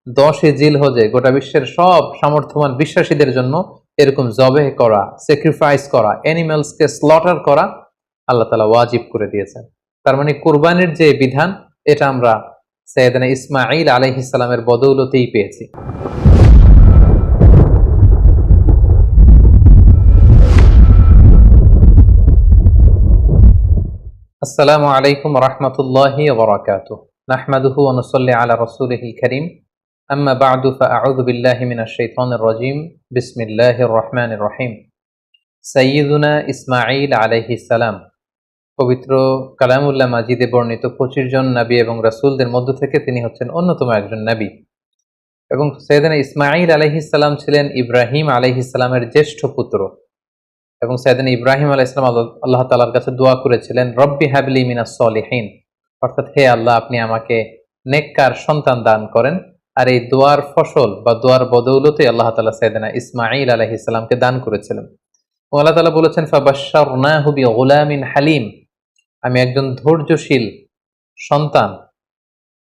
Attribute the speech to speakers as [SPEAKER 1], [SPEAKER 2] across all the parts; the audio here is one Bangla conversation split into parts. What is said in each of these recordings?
[SPEAKER 1] 10 জিলহজে গোটা বিশ্বের সব সামর্থ্যবান বিশ্বাসীদের জন্য এরকম জবেহ করা, স্যাক্রিফাইস করা, অ্যানিমালসকে স্লটার করা আল্লাহ তাআলা ওয়াজিব করে দিয়েছেন। তার মানে কুরবানির যে বিধান, এটা আমরা সাইয়েদনা ইসমাঈল আলাইহিস সালামের বদৌলতেই পেয়েছি। আসসালামু আলাইকুম ওয়া রাহমাতুল্লাহি ওয়া বারাকাতুহু। নাহমাদুহু ওয়া নুসাল্লি আলা রাসূলিহিল কারীম। আম্মা বা'দু ফাআউযু বিল্লাহি মিনাশ শাইতানির রাজীম। বিসমিল্লাহির রহমানির রহিম। সাইয়্যিদুনা ইসমাঈল আলাইহিস সালাম পবিত্র কালামুল্লাহ মাজিদে বর্ণিত 25 জন নবী এবং রাসূলদের মধ্য থেকে তিনি হচ্ছেন অন্যতম একজন নবী। এবং সাইয়েদনা ইসমাঈল আলাইহিস সালাম ছিলেন ইব্রাহিম আলাইহিস সালামের জ্যেষ্ঠ পুত্র। এবং সাইয়েদনা ইব্রাহিম আলাইহিস সালাম আল্লাহ তাআলার কাছে দোয়া করেছিলেন, রব্বি হাবলি মিনাস সলিহিন, অর্থাৎ হে আল্লাহ, আপনি আমাকে নেককার সন্তান দান করেন। আর এই দোয়ার ফসল বা দোয়ার বদৌলতে আল্লাহ তাআলা সাইয়েদনা ইসমাঈল আলাইহিস সালামকে দান করেছিলেন। এবং আল্লাহ তাআলা বলেছেন, ফাবাশশারনাহু বিগুলামিন হালিম, আমি একজন ধৈর্যশীল সন্তান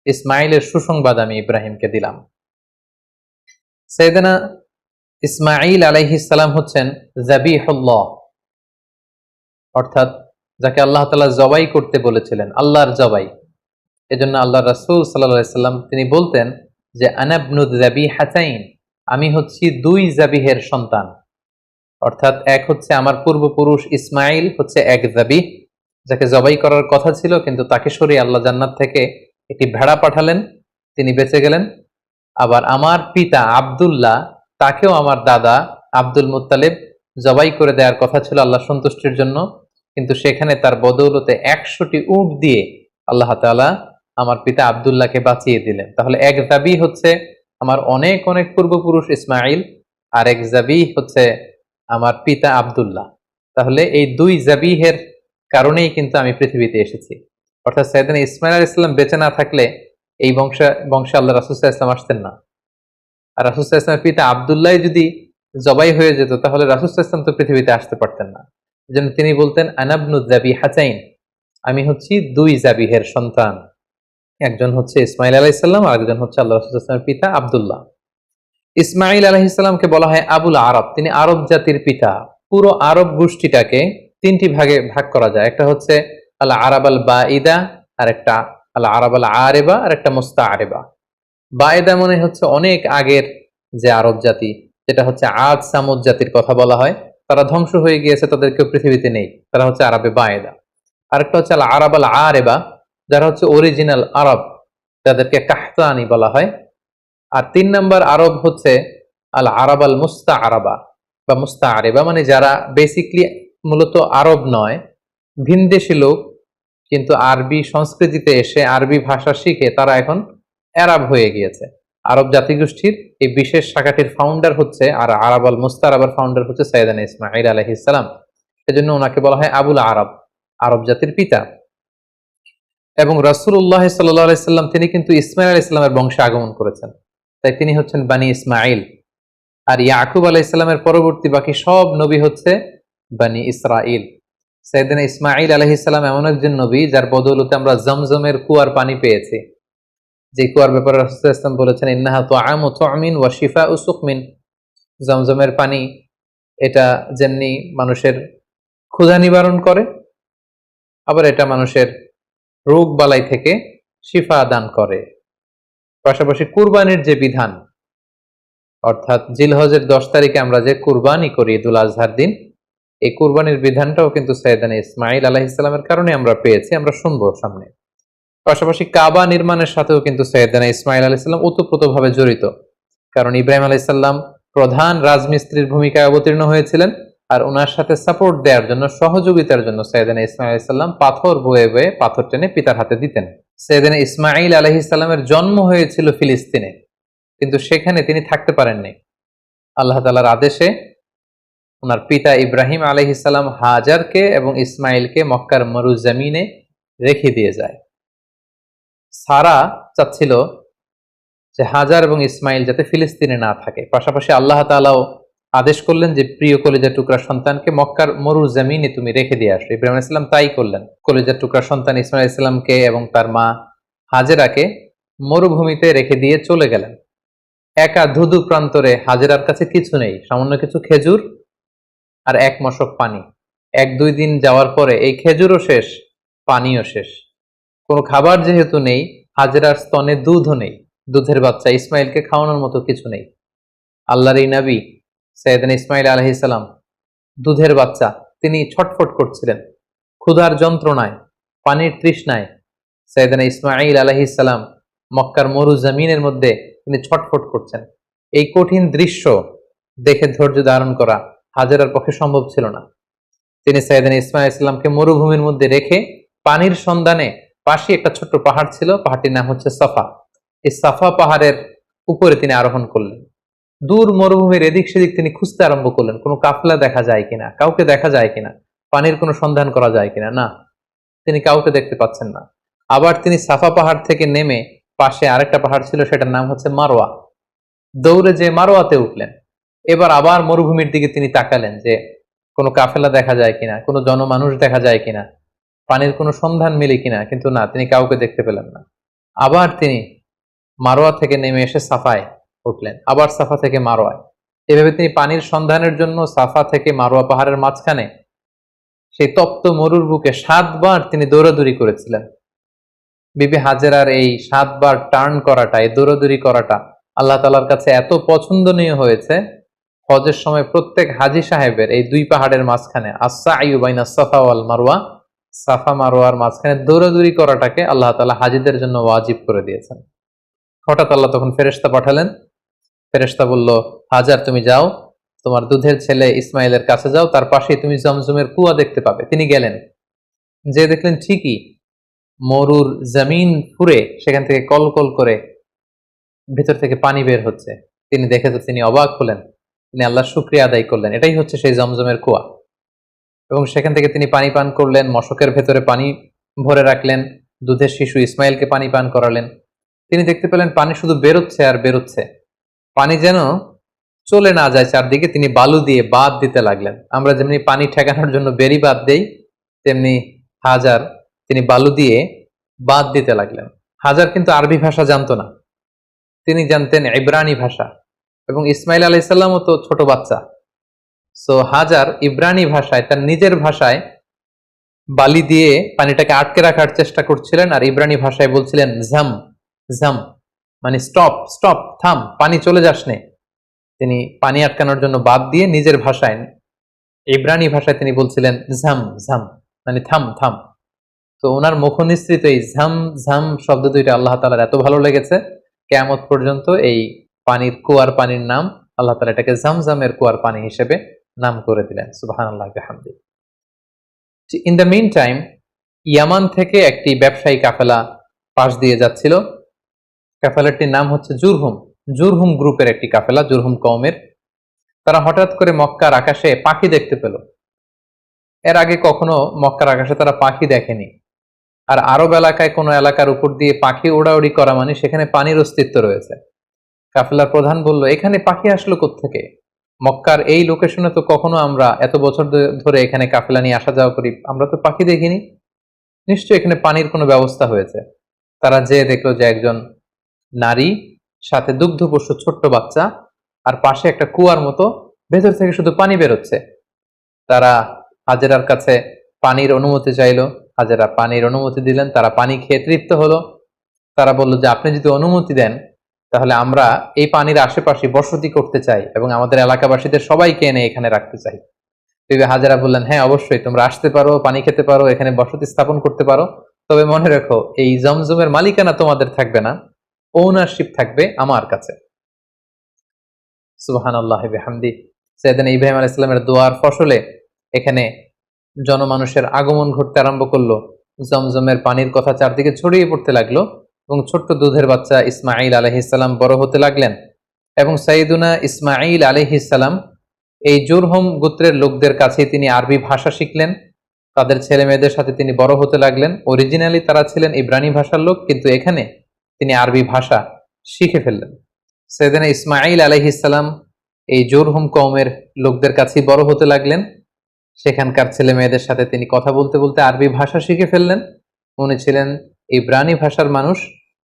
[SPEAKER 1] ইসমাঈলের সুসংবাদ আমি ইব্রাহিমকে দিলাম। সাইয়েদনা ইসমাঈল আলাইহিস সালাম হচ্ছেন যাবিহুল্লাহ, অর্থাৎ যাকে আল্লাহ তাআলা জবাই করতে বলেছিলেন, আল্লাহর জবাই। এজন্য আল্লাহর রাসূল সাল্লাল্লাহু আলাইহি সাল্লাম তিনি বলতেন যে আনা ইবনু যাবিহাতাইন, আমি হচ্ছি 2 যাবিহের সন্তান। অর্থাৎ এক হচ্ছে আমার পূর্বপুরুষ ইসমাঈল হচ্ছে এক যাবিহ, যাকে জবাই করার কথা ছিল, কিন্তু তাকে সরিয়ে আল্লাহ জান্নাত থেকে একটি ভেড়া পাঠালেন, তিনি বেঁচে গেলেন। আবার আমার পিতা আব্দুল্লাহ, তাকেও আমার দাদা আব্দুল মুত্তালিব জবাই করে দেওয়ার কথা ছিল আল্লাহ সন্তুষ্টির জন্য, কিন্তু সেখানে তার বদৌলতে 100টি উট দিয়ে আল্লাহ তাআলা আমার পিতা আব্দুল্লাহকে বাঁচিয়ে দিলেন। তাহলে এক যাবি হচ্ছে আমার অনেক অনেক পূর্বপুরুষ ইসমাঈল, আর এক যাবি হচ্ছে আমার পিতা আব্দুল্লাহ। তাহলে এই 2 যাবিহের কারণেই কিন্তু আমি পৃথিবীতে এসেছি। অর্থাৎ সাইয়েদনা ইসমাঈল আলাইহিস সালাম বেঁচে না থাকলে এই বংশে আল্লাহ রাসূল সাল্লাল্লাহু আলাইহি ওয়াসাল্লাম আসতেন না। আর রাসূল সাল্লাল্লাহু আলাইহি ওয়াসাল্লামের পিতা আব্দুল্লাহ যদি জবাই হয়ে যেত, তাহলে রাসূল সাল্লাল্লাহু আলাইহি ওয়াসাল্লাম তো পৃথিবীতে আসতে পারতেন না। এজন্য তিনি বলতেন আনা ইবনু যাবিহাতাইন, আমি হচ্ছি 2 যাবিহের সন্তান। একজন হচ্ছে ইসমাঈল আলাইহিস সালাম, আর একজন হচ্ছে আল্লাহ রাসূল সাল্লাল্লাহু আলাইহি ওয়াসাল্লামের পিতা আব্দুল্লাহ। ইসমাঈল আলাইহিস সালামকে বলা হয় আবুল আরব, তিনি আরব জাতির পিতা। পুরো আরব গোষ্ঠীটাকে 3টি ভাগে ভাগ করা যায়। একটা হচ্ছে আল আরাব আল বাঈদা, আর একটা আল আরাব আল আরিবা, আর একটা মুস্তাআরিবা। বাঈদা মানে হচ্ছে অনেক আগের যে আরব জাতি, যেটা হচ্ছে আদ সামুদ জাতির কথা বলা হয়, তারা ধ্বংস হয়ে গিয়েছে, তাদের কেউ পৃথিবীতে নেই, তারা হচ্ছে আরবে বাঈদা। আরেকটা হচ্ছে আল আরাব আল আরিবা, যারা হচ্ছে অরিজিনাল আরব, যাদেরকে কাহতানি বলা হয়। আর 3 নম্বর আরব হচ্ছে আল আরাব আল মুস্তাআরাবা বা মুস্তাআরিবা, মানে যারা বেসিকলি মূলত আরব নয়, ভিনদেশী লোক, কিন্তু আরবি সংস্কৃতিতে এসে আরবি ভাষা শিখে তারা এখন আরব হয়ে গিয়েছে। আরব জাতিগোষ্ঠীর এই বিশেষ শাখাটির ফাউন্ডার হচ্ছে, আর আরাব আল মুস্তাআরাবার ফাউন্ডার হচ্ছে সাইয়েদনা ইসমাঈল আলাইহিস সালাম। এজন্য ওনাকে বলা হয় আবুল আরব, আরব জাতির পিতা। এবং রাসূলুল্লাহ সাল্লাল্লাহু আলাইহি সাল্লাম তিনি কিন্তু ইসমাঈল আলাইহিস সালামের বংশে আগমন করেছেন, তাই তিনি হচ্ছেন বানি ইসমাঈল। আর ইয়াকুব আলাইহিস সালামের পরবর্তী বাকি সব নবী হচ্ছে বানি ইসরাঈল। সাইয়েদনা ইসমাঈল আলাইহিস সালাম এমন একজন নবী যার বদৌলতে আমরা জমজমের কুয়ার পানি পেয়েছি, যে কুয়ার ব্যাপারে রাসূল সাল্লাল্লাহু আলাইহি ওয়াসাল্লাম বলেছেন ইন্নাহা তুআমু তুমিন ওয়া শিফাউ সুকমিন। জমজমের পানি এটা যেমনি মানুষের ক্ষুধা নিবারণ করে, আবার এটা মানুষের রোগ বালাই থেকে শিফা দান করে। পাশাপাশি কুরবানির যে বিধান, অর্থাৎ জিলহজের 10 তারিখে আমরা যে কুরবানি করি ঈদুল আজহার দিন, এই কুরবানির বিধানটাও কিন্তু সাইয়েদনা ইসমাঈল আলাইহিস সালামের কারণে আমরা পেয়েছি, আমরা শুনবো সামনে। পাশাপাশি কাবা নির্মাণের সাথেও কিন্তু সাইয়েদনা ইসমাঈল আলাইহিস সালাম ওতপ্রোতভাবে জড়িত, কারণ ইব্রাহিম আলাইহিস সালাম প্রধান রাজমিস্ত্রির ভূমিকায় অবতীর্ণ হয়েছিলেন, আর ওনার সাথে সাপোর্ট দেওয়ার জন্য, সহযোগিতার জন্য সাইয়েদনা ইসমাঈল আলাইহিস সালাম পাথর বয়ে বয়ে পাথর টেনে পিতার হাতে দিতেন। সাইয়েদনা ইসমাঈল আলাইহিস সালামের জন্ম হয়েছিল ফিলিস্তিনে, কিন্তু সেখানে তিনি থাকতে পারেননি। আল্লাহ তাআলার আদেশে ওনার পিতা ইব্রাহিম আলাইহিস সালাম হাজারকে এবং ইসমাঈলকে মক্কার মরুজমিনে রেখে দিয়ে যায়। সারা চাচ্ছিল যে হাজার এবং ইসমাঈল যাতে ফিলিস্তিনে না থাকে। পাশাপাশি আল্লাহ তাআলাও আদেশ করলেন যে প্রিয় কলিজার টুকরা সন্তানকে মক্কার মরুজমিনে তুমি রেখে দিয়ে আসো। ইব্রাহিম আলাইহিস সালাম তাই করলেন। কলিজার টুকরা সন্তান ইসমাঈল আলাইহিস সালামকে এবং তার মা হাজেরাকে মরুভূমিতে রেখে দিয়ে চলে গেলেন। একা ধুধু প্রান্তরে হাজেরার কাছে কিছু নেই, সামান্য কিছু খেজুর আর এক মশক পানি। 1-2 দিন যাওয়ার পরে এই খেজুরও শেষ, পানিও শেষ। কোনো খাবার যেহেতু নেই, হাজেরার স্তনে দুধও নেই, দুধের বাচ্চা ইসমাইলকে খাওয়ানোর মতো কিছু নেই। আল্লাহর এই নবী সাইয়েদনা ইসমাইল আলাইহিস সালাম, দুধের বাচ্চা, তিনি ছটফট করছিলেন ক্ষুধার যন্ত্রণায়, পানির তৃষ্ণায়। সাইয়েদনা ইসমাইল আলাইহিস সালাম মক্কার মরু জমিনের মধ্যে তিনি ছটফট করছেন। এই কঠিন দৃশ্য দেখে ধৈর্য ধারণ করা হাজেরার পক্ষে সম্ভব ছিল না। তিনি সাইয়েদনা ইসমাইল ইসলামকে মরুভূমির মধ্যে রেখে পানির সন্ধানে, পাশে একটা ছোট্ট পাহাড় ছিল, পাহাড়টির নাম হচ্ছে সাফা, এই সাফা পাহাড়ের উপরে তিনি আরোহণ করলেন। দূর মরুভূমির এদিক সেদিক তিনি খুঁজতে আরম্ভ করলেন, কোনো কাফেলা দেখা যায় কিনা, কাউকে দেখা যায় কিনা, পানির কোনো সন্ধান করা যায় কিনা। না, তিনি কাউকে দেখতে পাচ্ছেন না। আবার তিনি সাফা পাহাড় থেকে নেমে পাশে আরেকটা পাহাড় ছিল, সেটার নাম হচ্ছে মারোয়া, দৌড়ে যে মারোয়াতে উঠলেন। এবার আবার মরুভূমির দিকে তিনি তাকালেন যে কোনো কাফেলা দেখা যায় কিনা, কোনো জনমানুষ দেখা যায় কিনা, পানির কোনো সন্ধান মিলে কিনা, কিন্তু না, তিনি কাউকে দেখতে পেলেন না। আবার তিনি মারোয়া থেকে নেমে এসে সাফায় উঠলেন, আবার সাফা থেকে মারোয়ায়। এভাবে তিনি পানির সন্ধানের জন্য সাফা থেকে মারোয়া পাহাড়ের মাঝখানে সেই তপ্ত মরুর বুকে 7 বার তিনি দৌড়াদৌড়ি করেছিলেন। বিবি হাজেরার এই 7 বার টার্ন করাটা, এই দৌড়াদৌড়ি করাটা আল্লাহ তাআলার কাছে এত পছন্দনীয় হয়েছে, হজের সময় প্রত্যেক হাজী সাহেবের এই 2 পাহাড়ের মাঝখানে আস-সা'য়ু বাইনা সাফা ওয়াল মারওয়া, সাফা মারওয়ার মাঝখানে দৌড়াদৌড়ি করাটাকে আল্লাহ তাআলা হাজীদের জন্য ওয়াজিব করে দিয়েছেন। হঠাৎ আল্লাহ তখন ফেরেশতা পাঠালেন। ফেরেশতা বলল, হাজার তুমি যাও, তোমার দুধের ছেলে ইসমাইলের কাছে যাও, তার পাশেই তুমি জমজমের কুয়া দেখতে পাবে। তিনি গেলেন, যে দেখলেন ঠিকই মরুর জমিন ফুঁড়ে সেখান থেকে কলকল করে ভিতর থেকে পানি বের হচ্ছে। তিনি দেখে তো তিনি অবাক হলেন, তিনি আল্লাহর শুকরিয়া আদায় করলেন, এটাই হচ্ছে সেই জমজমের কুয়া। এবং সেখান থেকে তিনি পানি পান করলেন, মশকের ভেতরে পানি ভরে রাখলেন, দুধের শিশু ইসমাইলকে পানি পান করালেন। তিনি দেখতে পেলেন পানি শুধু বেরোচ্ছে আর বেরোচ্ছে, পানি যেন চলে না যায় চারদিকে। তিনি বালু দিয়ে বাঁধ দিতে লাগলেন। আমরা যেমনি পানি ঠেকানোর জন্য বেড়ি বাঁধ দেই, তেমনি হাজার তিনি বালু দিয়ে বাঁধ দিতে লাগলেন। হাজার কিন্তু আরবি ভাষা জানতো না, তিনি জানতেন ইব্রানি ভাষা, এবং ইসমাইল আলাইহিস সালামও তো ছোট বাচ্চা। সো হাজার ইব্রানি ভাষায়, তার নিজের ভাষায় বালি দিয়ে পানিটাকে আটকে রাখার চেষ্টা করছিলেন, আর ইব্রানি ভাষায় বলছিলেন ঝাম ঝাম, মানে স্টপ স্টপ, থাম, পানি চলে যাস নে। তিনি পানি আটকানোর জন্য বাদ দিয়ে নিজের ভাষায়, ইব্রানি ভাষায় তিনি বলছিলেন ঝাম ঝাম, মানে থাম থাম। তো ওনার মুখ নিঃসৃত এই ঝাম ঝাম শব্দ দুইটা আল্লাহ তাআলার এত ভালো লেগেছে, কিয়ামত পর্যন্ত এই পানির কুয়ার পানির নাম আল্লাহ তাআলা এটাকে জামজামের কুয়ার পানি হিসেবে নাম করে দিলেন। সুবহানাল্লাহ বিহামদি। ইন দ্য মিন টাইম, ইয়ামান থেকে একটি ব্যবসায়ী কাফেলা পাশ দিয়ে যাচ্ছিল। কাফেলাটির নাম হচ্ছে জুরহুম, জুরহুম গ্রুপের একটি কাফেলা, জুরহুম কওমের। তারা হঠাৎ করে মক্কার আকাশে পাখি দেখতে পেল। এর আগে কখনো মক্কার আকাশে তারা পাখি দেখেনি। আর আরব এলাকায় কোনো এলাকার উপর দিয়ে পাখি ওড়াউড়ি করা মানে সেখানে পানির অস্তিত্ব রয়েছে। কাফেলার প্রধান বলল, এখানে পাখি আসলো কোত্থেকে? মক্কার এই লোকেশনে তো কখনো আমরা এত বছর ধরে এখানে কাফেলা নিয়ে আসা যাওয়া করি, আমরা তো পাখি দেখিনি, নিশ্চয়ই এখানে পানির কোনো ব্যবস্থা হয়েছে। তারা যেয়ে দেখলো যে একজন নারী, সাথে দুগ্ধপোষ্য ছোট্ট বাচ্চা, আর পাশে একটা কুয়ার মতো, ভেতর থেকে শুধু পানি বেরোচ্ছে। তারা হাজেরার কাছে পানির অনুমতি চাইলো, হাজেরা পানির অনুমতি দিলেন। তারা পানি খেয়ে তৃপ্ত হলো। তারা বলল যে আপনি যদি অনুমতি দেন তাহলে আমরা এই পানির আশেপাশে বসতি করতে চাই এবং আমাদের এলাকাবাসীদের সবাইকে এনে এখানে রাখতে চাই। বিবি হাজেরা বললেন, হ্যাঁ অবশ্যই, তোমরা আসতে পারো, পানি খেতে পারো, এখানে বসতি স্থাপন করতে পারো, তবে মনে রেখো এই জমজমের মালিকানা তোমাদের থাকবে না, ওনারশিপ থাকবে আমার কাছে। সুবহানাল্লাহি বিহামদি। সাইয়েদনা ইব্রাহিম আলাইহিস সালামের দোয়ার ফসলে এখানে জনমানুষের আগমন ঘটতে আরম্ভ করলো। জমজমের পানির কথা চারদিকে ছড়িয়ে পড়তে লাগলো, এবং ছোট্ট দুধের বাচ্চা ইসমাঈল আলাইহিস সালাম বড় হতে লাগলেন। এবং সাইয়েদুনা ইসমাঈল আলাইহিস সালাম এই জুরহুম গোত্রের লোকদের কাছে তিনি আরবি ভাষা শিখলেন। তাদের ছেলে মেয়েদের সাথে তিনি বড় হতে লাগলেন। অরিজিনালি তারা ছিলেন ইব্রানি ভাষার লোক, কিন্তু এখানে তিনি আরবি ভাষা শিখে ফেললেন। সাইয়েদনা ইসমাঈল আলাইহিস সালাম এই জুরহুম কওমের লোকদের কাছে বড় হতে লাগলেন। সেখানকার ছেলে মেয়েদের সাথে তিনি কথা বলতে বলতে আরবি ভাষা শিখে ফেললেন। উনি ছিলেন ইব্রানি ভাষার মানুষ,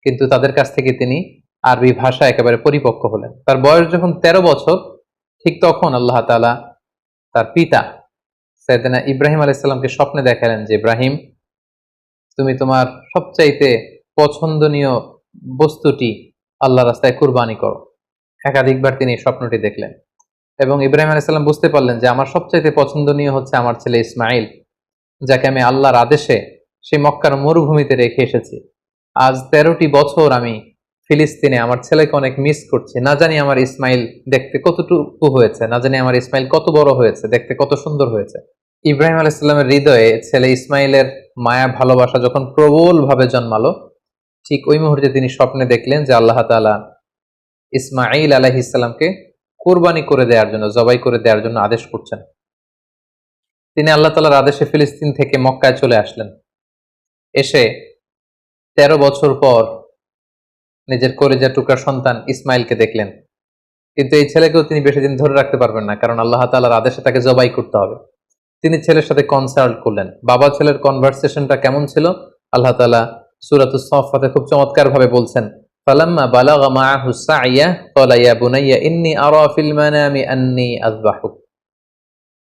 [SPEAKER 1] কিন্তু তাদের কাছ থেকে তিনি আরবি ভাষা একেবারে পরিপক্ক হলেন। তার বয়স যখন 13 বছর, ঠিক তখন আল্লাহ তাআলা তার পিতা সাইয়েদনা ইব্রাহিম আলাইহিস সালামকে স্বপ্নে দেখালেন যে, ইব্রাহিম, তুমি তোমার সবচাইতে পছন্দনীয় বস্তুটি আল্লাহর রাস্তায় কুরবানি করো। একাধিকবার তিনি এই স্বপ্নটি দেখলেন এবং ইব্রাহিম আলাইহিস সালাম বুঝতে পারলেন যে আমার সবচাইতে পছন্দনীয় হচ্ছে আমার ছেলে ইসমাইল, যাকে আমি আল্লাহর আদেশে সেই মক্কার মরুভূমিতে রেখে এসেছি। আজ 13টি বছর আমি ফিলিস্তিনে আমার ছেলেকে অনেক মিস করছি। না জানি আমার ইসমাইল দেখতে কতটুকু হয়েছে, না জানি আমার ইসমাইল কত বড় হয়েছে, দেখতে কত সুন্দর হয়েছে। ইব্রাহিম আলাইহিস সালামের হৃদয়ে ছেলে ইসমাইলের মায়া ভালোবাসা যখন প্রবল ভাবে জন্মালো, ঠিক ওই মুহূর্তে তিনি স্বপ্নে দেখলেন যে আল্লাহ তাআলা ইসমাইল আলাইহিস সালামকে কুরবানি করে দেওয়ার জন্য, জবাই করে দেওয়ার জন্য আদেশ করছেন। তিনি আল্লাহ তাআলার আদেশে ফিলিস্তিন থেকে মক্কায় চলে আসলেন। এসে 13 বছর পর নিজের কলিজার টুকরা সন্তান ইসমাইলকে দেখলেন। কিন্তু এই ছেলেকেও তিনি বেশি দিন ধরে রাখতে পারবেন না, কারণ আল্লাহ তাআলার আদেশে তাকে জবাই করতে হবে। তিনি ছেলের সাথে কনসাল্ট করলেন। বাবা ছেলের কনভারসেশনটা কেমন ছিল আল্লাহ তাআলা সূরাতুস সাফফাতে খুব চমৎকার ভাবে বলছেন, ফালাম্মা বালাগা মাআহু সাইয়া ক্বালা ইয়া বুনাইয়া ইন্নী আরা ফিল মানামি আন্নী আযবাহুক।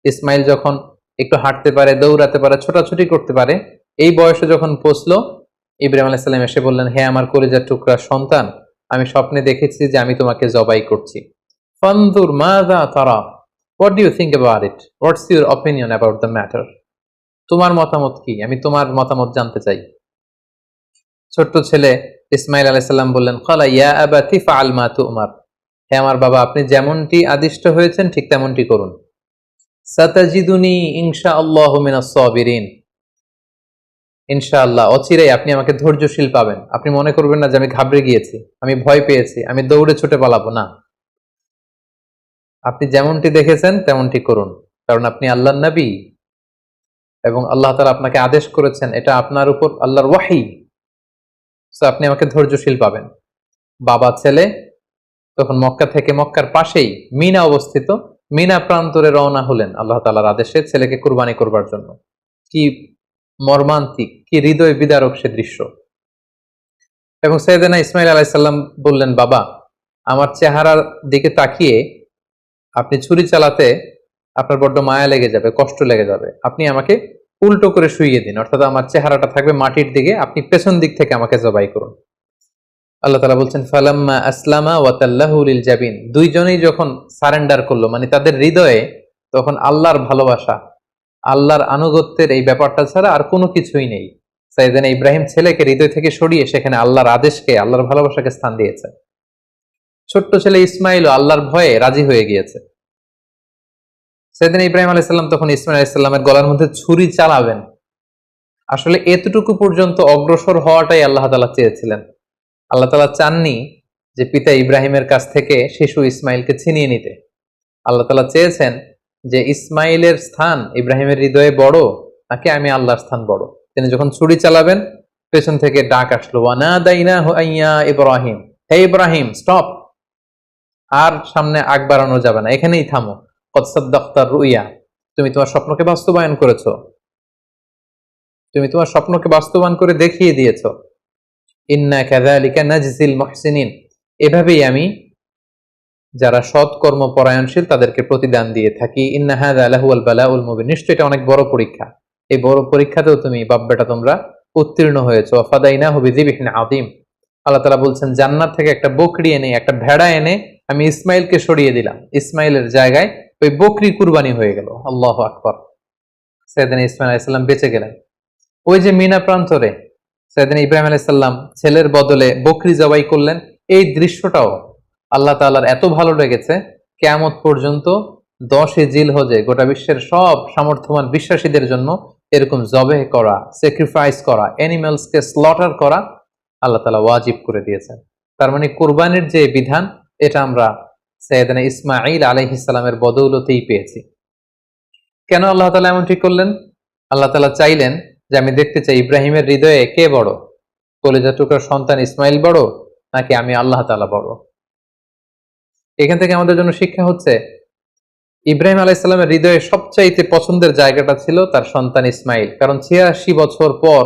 [SPEAKER 1] ইসমাইল যখন একটু হাঁটতে পারে, দৌড়াতে পারে, ছোটাছুটি করতে পারে, এই বয়সে যখন পৌঁছলো, ইব্রাহিম আলাইহিস সালাম এসে বললেন, হে আমার কলিজার টুকরা সন্তান, আমি স্বপ্নে দেখেছি যে আমি তোমাকে জবাই করছি। ফানজুর মাযা তারা, what do you think about it, what's your opinion about the matter, তোমার মতামত কি, আমি তোমার মতামত জানতে চাই। ছোট্ট ছেলে ইসমাইল আলাইহিস সালাম বললেন, ক্বালা ইয়া আবাতি ফাআল মা তু'মার, হে আমার বাবা, আপনি যেমনটি আদিষ্ট হয়েছেন ঠিক তেমনটি করুন। সাতাজিদুনি ইনশাআল্লাহু মিনাস সাবিরিন, ইনশাআল্লাহ অচিরেই আপনি আমাকে ধৈর্যশীল পাবেন। আপনি মনে করবেন না যে আমি ঘাবড়ে গিয়েছি, আমি ভয় পেয়েছি, আমি দৌড়ে ছুটে পালাবো না। আপনি যেমনটি দেখেছেন তেমনটি করুন, কারণ আপনি আল্লাহর নবী এবং আল্লাহ তাআলা আপনাকে আদেশ করেছেন, এটা আপনার উপর আল্লাহর ওয়াহী। সো আপনি আমাকে ধৈর্যশীল পাবেন। বাবা ছেলে তখন মক্কা থেকে, মক্কার পাশেই মিনা অবস্থিত, মিনা প্রান্তরে রওনা হলেন আল্লাহ তাআলার আদেশে ছেলেকে কুরবানি করবার জন্য। কি মর্মান্তিক, কি হৃদয় বিদারক সে দৃশ্য। এবং সাইয়েদনা ইসমাইল আলাইহিস সালাম বললেন, বাবা, আমার চেহারার দিকে তাকিয়ে আপনি ছুরি চালাতে আপনার বড্ড মায়া লেগে যাবে, কষ্ট লেগে যাবে। আপনি আমাকে উল্টো করে শুইয়ে দিন, অর্থাৎ আমার চেহারাটা থাকবে মাটির দিকে, আপনি পেছন দিক থেকে আমাকে জবাই করুন। আল্লাহ তাআলা বলছেন, ফালাম্মা আসলামা ওয়া তাল্লাহু লিল জাবিন, দুইজনেই যখন সারেন্ডার করলো, মানে তাদের হৃদয়ে তখন আল্লাহর ভালোবাসা, আল্লাহর আনুগত্যের এই ব্যাপারটা ছাড়া আর কোনো কিছুই নেই। সাইয়েদনা ইব্রাহিম ছেলেকে হৃদয় থেকে সরিয়ে সেখানে আল্লাহর আদেশকে, আল্লাহর ভালোবাসাকে স্থান দিয়েছে। ছোট্ট ছেলে ইসমাইলও আল্লাহর ভয়ে রাজি হয়ে গিয়েছে। সাইয়েদনা ইব্রাহিম আলাইহিস সালাম তখন ইসমাইল আলাইহিস সালামের গলার মধ্যে ছুরি চালাবেন। আসলে এতটুকু পর্যন্ত অগ্রসর হওয়াটাই আল্লাহ তাআলা চেয়েছিলেন। আল্লাহ তাআলা চাননি যে পিতা ইব্রাহিমের কাছ থেকে শিশু ইসমাইলকে ছিনিয়ে নিতে। আল্লাহ তাআলা চেয়েছেন যে ইসমাইলের স্থান ইব্রাহিমের হৃদয়ে বড় নাকি আমি আল্লাহর স্থান বড়। তিনি যখন ছুরি চালাবেন, পেছন থেকে ডাক আসলো, ওয়ানাদাইনাহু আইয়া ইব্রাহিম, হে ইব্রাহিম, স্টপ, আর সামনে আগ বাড়ানো যাবে না, এখানেই থামো। কদ সাদ্দাকতা রুইয়া, তুমি তোমার স্বপ্নকে বাস্তবায়ন করেছো, তুমি তোমার স্বপ্নকে বাস্তবায়ন করে দেখিয়ে দিয়েছো। ইন্না কাযালিকা নাজজিল মুহসিনিন, এভাবেই আমি যারা সৎ কর্ম পরায়ণশীল তাদেরকে প্রতিদান দিয়ে থাকি। ইন্না হাযা লাহুয়াল বালাউল মুবিন, নিশ্চয়ই এটা অনেক বড় পরীক্ষা। এই বড় পরীক্ষাতেও তুমি বাপ বেটা তোমরা উত্তীর্ণ হয়েছো। ফাদাইনাহু বিযিবহিন আযীম, আল্লাহ তাআলা বলছেন, জান্নাত থেকে একটা বকরি এনে, একটা ভেড়া এনে আমি ইসমাইলকে সরিয়ে দিলাম, ইসমাইলের জায়গায় ওই বকরি কুরবানি হয়ে গেল। আল্লাহু আকবার। সাইয়েদনা ইসমাইল আলাইহিস সালাম বেঁচে গেলেন। ওই যে মিনা প্রান্তরে সাইয়েদনা ইব্রাহিম আলাইহিস সালাম ছেলের বদলে বকরি জবাই করলেন, এই দৃশ্যটাও আল্লাহ তাআলার এত ভালো লেগেছে, কিয়ামত পর্যন্ত 10 জিলহজে গোটা বিশ্বের সব সামর্থ্যবান বিশ্বাসীদের জন্য এরকম জবেহ করা, স্যাক্রিফাইস করা, অ্যানিমালসকে স্লটার করা আল্লাহ তাআলা ওয়াজিব করে দিয়েছেন। তার মানে কুরবানির যে বিধান, এটা আমরা সাইয়েদনা ইসমাঈল আলাইহিস সালামের বদৌলতেই পেয়েছি। কেন আল্লাহ তাআলা এমনটি করলেন? আল্লাহ তাআলা চাইলেন যে আমি দেখতে চাই ইব্রাহিমের হৃদয়ে কে বড়, কলিজার টুকরার সন্তান ইসমাইল বড় নাকি আমি আল্লাহ তাআলা বড়। এখান থেকে আমাদের জন্য শিক্ষা হচ্ছে, ইব্রাহিম আলাইহিস সালামের হৃদয়ে সবচাইতে পছন্দের জায়গাটা ছিল তার সন্তান ইসমাইল, কারণ 86 বছর পর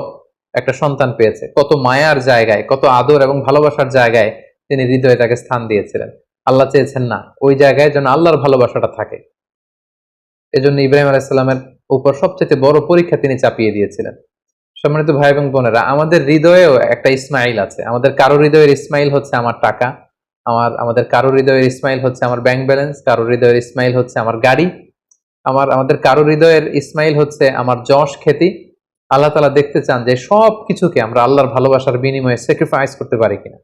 [SPEAKER 1] একটা সন্তান পেয়েছে। কত মায়ার জায়গায়, কত আদর এবং ভালোবাসার জায়গায় তিনি হৃদয়ে তাকে স্থান দিয়েছিলেন। আল্লাহ চেয়েছেন না ওই জায়গায় যেন আল্লাহর ভালোবাসাটা থাকে। এজন্য ইব্রাহিম আলাইহিস সালামের উপর সবচেয়ে বড় পরীক্ষা তিনি চাপিয়ে দিয়েছিলেন। সম্মানিত ভাই এবং বোনেরা, আমাদের হৃদয়েও একটা ইসমাইল আছে। আমাদের কারো হৃদয়ের ইসমাইল হচ্ছে আমার টাকা, আমাদের কারো হৃদয়ের ইসমাইল হচ্ছে আমার ব্যাংক ব্যালেন্স, কারো হৃদয়ের ইসমাইল হচ্ছে আমার গাড়ি, আমাদের কারো হৃদয়ের ইসমাইল হচ্ছে আমার যশ খ্যাতি। আল্লাহ তাআলা দেখতে চান যে সব কিছুকে আমরা আল্লাহর ভালোবাসার বিনিময়ে স্যাক্রিফাইস করতে পারি কিনা,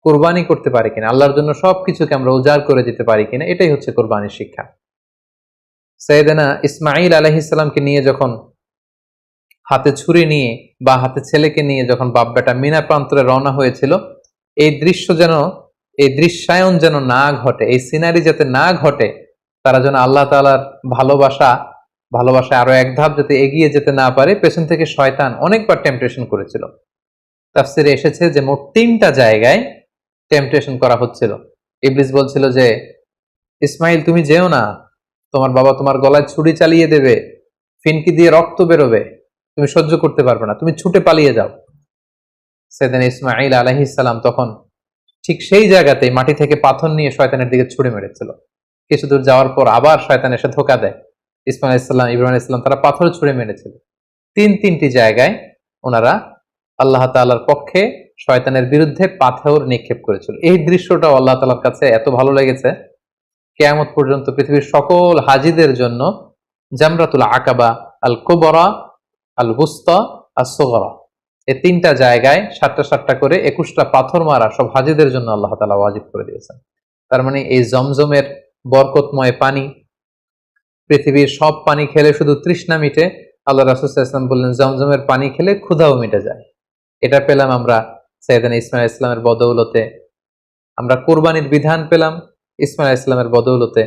[SPEAKER 1] কোরবানি করতে পারি কিনা, আল্লাহর জন্য সবকিছুকে আমরা উজাড় করে দিতে পারি কিনা। এটাই হচ্ছে কোরবানির শিক্ষা। সাইয়েদনা ইসমাঈল আলাইহিস সালামকে নিয়ে যখন হাতে ছুরি নিয়ে বা হাতে ছেলেকে নিয়ে যখন বাপ বেটা মিনা প্রান্তরে রওনা হয়েছিল, এই দৃশ্য যেন, এই দৃশ্যায়ন যেন না ঘটে, এই সিনারি যাতে না ঘটে, তারা যেন আল্লাহ তাআলার ভালোবাসায় আরো এক ধাপ যাতে এগিয়ে যেতে না পারে, পেছন থেকে শয়তান অনেকবার টেম্পটেশন করেছিল। তাফসিরে এসেছে যে মোট 3টা জায়গায় টেম্পটেশন করা হচ্ছিল। ইবলিস বলছিল যে ইসমাইল তুমি যেও না, তোমার বাবা তোমার গলায় ছুরি চালিয়ে দেবে, ফিনকি দিয়ে রক্ত বেরোবে, তুমি সহ্য করতে পারবে না, তুমি ছুটে পালিয়ে যাও। সেদিন ইসমাঈল আলাইহিস সালাম তখন ঠিক সেই জায়গাতেই মাটি থেকে পাথর নিয়ে শয়তানের দিকে ছুড়ে মেরেছিল। কিছু দূর যাওয়ার পর আবার শয়তান এসে ধোকা দেয়। ইসমাঈল আলাইহিস সালাম, ইব্রাহিম আলাইহিস সালাম তারা পাথর ছুড়ে মেরেছিল। তিনটি জায়গায় ওনারা আল্লাহ তাআলার পক্ষে শয়তানের বিরুদ্ধে পাথর নিক্ষেপ করেছিল। এই দৃশ্যটাও আল্লাহ তাআলার কাছে এত ভালো লেগেছে, কিয়ামত পর্যন্ত পৃথিবীর সকল হাজীদের জন্য জামরাতুল আকাবা, আল কুবরা, আল বুস্তা, আস সুগরা, এই 3টা জায়গায় 7টা করে 21টা পাথর মারা সব হাজীদের জন্য আল্লাহ তাআলা ওয়াজিব করে দিয়েছেন। তার মানে এই জমজমের বরকতময় পানি, পৃথিবীর সব পানি খেলে শুধু তৃষ্ণা মিটে, আল্লাহ রাসূল সাল্লাল্লাহু আলাইহি ওয়াসাল্লাম বললেন জমজমের পানি খেলে ক্ষুধাও মিটে যায়। এটা পেলাম আমরা সাইয়েদনা ইসমাঈল আলাইহিস সালামের বদৌলতে, আমরা কুরবানির বিধান পেলাম ইসমাঈল আলাইহিস সালামের বদৌলতে,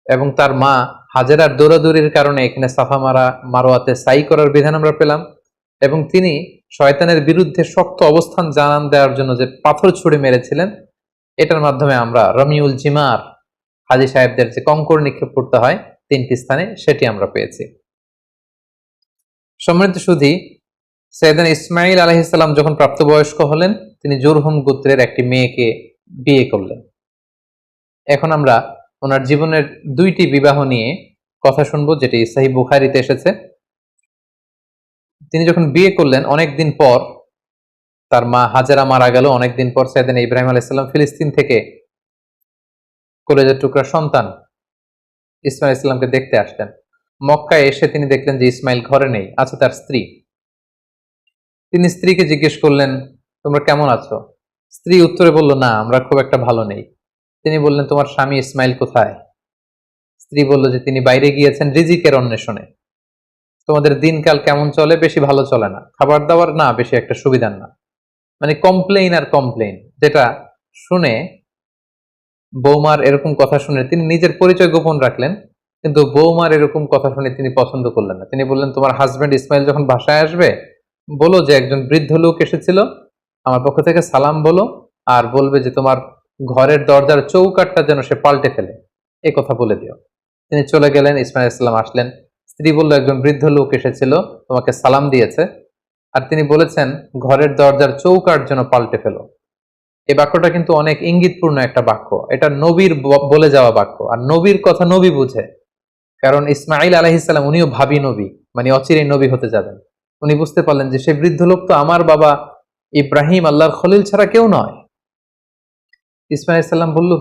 [SPEAKER 1] এবং তার মা হাজেরার দৌড়াদৌড়ির কারণে এখানে সাফা মারওয়াতে সাই করার বিধান আমরা পেলাম, এবং তিনি শয়তানের বিরুদ্ধে শক্ত অবস্থান জানান দেওয়ার জন্য যে পাথর ছুঁড়ে মেরেছিলেন, এটার মাধ্যমে আমরা রমিউল জিমার, হাজী সাহেবদের যে কঙ্কর নিক্ষেপ করতে হয় 3টি স্থানে, সেটি আমরা পেয়েছি। সম্মানিত সুধী, সাইয়েদনা ইসমাঈল আলাইহিস সালাম যখন প্রাপ্তবয়স্ক হলেন, তিনি জুরহুম গোত্রের একটি মেয়েকে বিয়ে করলেন। এখন আমরা ওনার জীবনের 2টি বিবাহ নিয়ে কথা শুনবো, যেটি সহিহ বুখারীতে এসেছে। তিনি যখন বিয়ে করলেন অনেকদিন পর, তার মা হাজেরা মারা গেল, অনেকদিন পর সাইয়েদনা ইব্রাহিম আলাইহিস সালাম ফিলিস্তিন থেকে কলেজের টুকরা সন্তান ইসমাঈল আলাইহিস সালামকে দেখতে আসলেন। মক্কায় এসে তিনি দেখলেন যে ইসমাইল ঘরে নেই, আছে তার স্ত্রী। তিনি স্ত্রীকে জিজ্ঞেস করলেন, তোমরা কেমন আছো? স্ত্রী উত্তরে বলল, না, আমরা খুব একটা ভালো নেই। তিনি বললেন, তোমার স্বামী ইসমাইল কোথায়? স্ত্রী বলল যে তিনি বাইরে গিয়েছেন রিজিকের অন্বেষণে। তোমাদের দিনকাল কেমন চলে? বেশি ভালো চলে না, খাবার দাবার না বেশি একটা সুবিধার না। মানে কমপ্লেইন আর কমপ্লেইন, যেটা শুনে বৌমার এরকম কথা শুনে তিনি নিজের পরিচয় গোপন রাখলেন, কিন্তু বৌমার এরকম কথা শুনে তিনি পছন্দ করলেন না। তিনি বললেন, তোমার হাজবেন্ড ইসমাইল যখন বাসায় আসবে বলো যে একজন বৃদ্ধ লোক এসেছিল, আমার পক্ষ থেকে সালাম বলো, আর বলবে যে তোমার ঘরের দরজার চৌকাঠটা যেন সে পাল্টে ফেলে, এই কথা বলে দিও। তিনি চলে গেলেন, ইসমাইল আলাইহিস সালাম আসলেন। স্ত্রী বলল, একজন বৃদ্ধ লোক এসেছিল, তোমাকে সালাম দিয়েছে, আর তিনি বলেছেন ঘরের দরজার চৌকাঠ যেন পাল্টে ফেলো। এই বাক্যটা কিন্তু অনেক ইঙ্গিতপূর্ণ একটা বাক্য। এটা নবীর বলে যাওয়া বাক্য, আর নবীর কথা নবী বুঝে। কারণ ইসমাঈল আলাইহিস সালাম উনিও ভাবী নবী, মানে অচিরেই নবী হতে যাবেন। উনি বুঝতে পারলেন যে সে বৃদ্ধ লোক তো আমার বাবা ইব্রাহিম, আল্লাহর খলিল ছাড়া কেউ নয়। ইসমাঈল আলাইহিস সালাম বলল,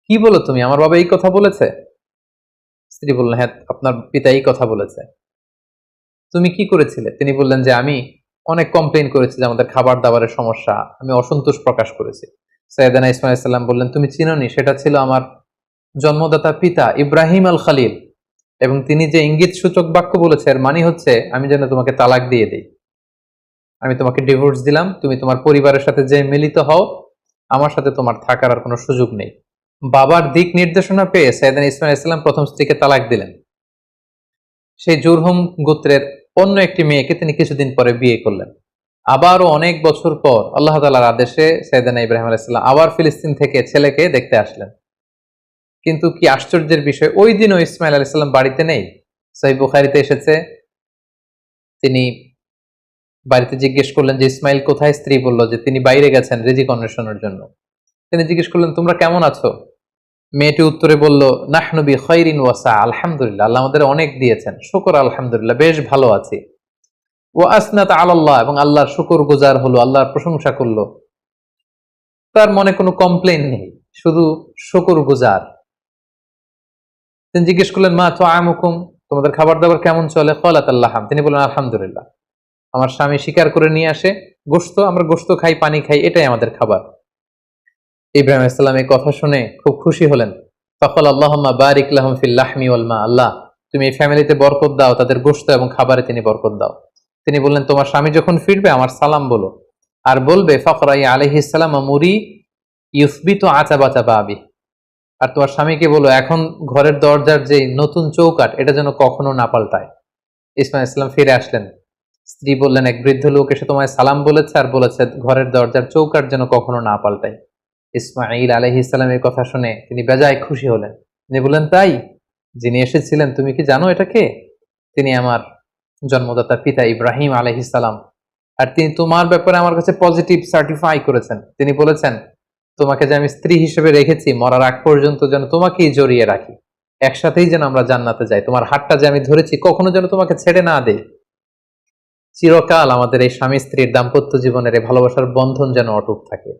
[SPEAKER 1] কি বলো তুমি, আমার বাবা এই কথা বলেছে? স্ত্রী বললেন, হ্যাঁ, আপনার পিতা এই কথা বলেছে। তুমি কি করেছিলে? তিনি বললেন যে আমি অনেক কমপ্লেইন করেছি যে আমাদের খাবার দাবারের সমস্যা, আমি অসন্তোষ প্রকাশ করেছি। সাইয়েদনা ইসমাঈল আলাইহিস সালাম বললেন, তুমি চিনোনি, সেটা ছিল আমার জন্মদাতা পিতা ইব্রাহিম আল খলিল, এবং তিনি যে ইঙ্গিত সূচক বাক্য বলেছে এর মানে হচ্ছে আমি যেন তোমাকে তালাক দিয়ে দেই, আমি তোমাকে ডিভোর্স দিলাম, তুমি তোমার পরিবারের সাথে যে মিলিত হও, আমার সাথে তোমার থাকার আর কোনো সুযোগ নেই। বাবার দিক নির্দেশনা পেয়ে সাইয়েদনা ইসমাঈল আলাইহিস সালাম প্রথম স্ত্রীকে তালাক দিলেন। সেই জুরহুম গোত্রের অন্য একটি মেয়েকে তিনি কিছুদিন পরে বিয়ে করলেন। আবারও অনেক বছর পর আল্লাহ তাআলার আদেশে সাইয়েদনা ইব্রাহিম আলাইহিস সালাম আবার ফিলিস্তিন থেকে ছেলেকে দেখতে আসলেন। কিন্তু কি আশ্চর্যের বিষয়, ওই দিনও ইসমাঈল আলাইহিস সালাম বাড়িতে নেই। সহিহ বুখারীতে এসেছে, তিনি বাড়িতে জিজ্ঞেস করলেন যে ইসমাইল কোথায়, স্ত্রী বলল যে তিনি বাইরে গেছেন রিজিক অন্বেষণের জন্য। তিনি জিজ্ঞেস করলেন তোমরা কেমন আছো? মেয়েটি উত্তরে বলল নাহনু বিখাইরিন ওয়া সা, আলহামদুলিল্লাহ, আল্লাহ আমাদের অনেক দিয়েছেন, শুকর আলহামদুলিল্লাহ, বেশ ভালো আছি। ওয়া আসনাত আলাল্লাহ, এবং আল্লাহর শুকর গুজার হলো, আল্লাহর প্রশংসা করলো। তার মনে কোনো কমপ্লেইন নেই, শুধু শুকর গুজার। তিনি জিজ্ঞেস করলেন মা তুআমুকুম, তোমাদের খাবার দাবার কেমন চলে? ক্বালাত আল্লাহাম, তিনি বললেন আলহামদুলিল্লাহ, আমার স্বামী শিকার করে নিয়ে আসে গোশত, আমরা গোশত খাই, পানি খাই, এটাই আমাদের খাবার। ইব্রাহিম আলাইহিস সালাম এই কথা শুনে খুব খুশি হলেন। ফাকাল আল্লাহুম্মা বারিক লাহুম ফিল লাহমি ওয়াল মা, আল্লাহ তুমি এই ফ্যামিলিতে বরকত দাও, তাদের গোশত এবং খাবারে তিনি বরকত দাও। তিনি বললেন তোমার স্বামী যখন ফিরবে আমার সালাম বলো, আর বলবে ফাকরাই আলাইহিস সালাম মুরি ইউসবিতু আতাবাতা বাবি, আর তোমার স্বামীকে বলো এখন ঘরের দরজার যে নতুন চৌকাঠ এটা যেন কখনো না পাল্টায়। ইসমাইল ইসলাম ফিরে আসলেন। স্ত্রী বললেন এক বৃদ্ধ লোক এসে তোমায় সালাম বলেছে আর বলেছে ঘরের দরজার চৌকাঠ যেন কখনো না পাল্টায়। ইসমাইল আলাইহিস সালামের কথা শুনে তিনি বেজায় খুশি হলেন। তিনি বললেন তাই, যিনি এসেছিলেন তুমি কি জানো এটা কে? তিনি আমার জন্মদাতা পিতা ইব্রাহিম আলাইহিস সালাম, আর তিনি তোমার ব্যাপারে আমার কাছে পজিটিভ সার্টিফাই করেছেন। তিনি বলেছেন তোমাকে যে আমি স্ত্রী হিসেবে রেখেছি মরার আগ পর্যন্ত যেন তোমাকেই জড়িয়ে রাখি, একসাথেই যেন আমরা জান্নাতে যাই, তোমার হাতটা যে আমি ধরেছি কখনো যেন তোমাকে ছেড়ে না দেই, চিরকাল আমাদের এই স্বামী স্ত্রীর দাম্পত্য জীবনের এই ভালোবাসার বন্ধন যেন অটুট থাকে।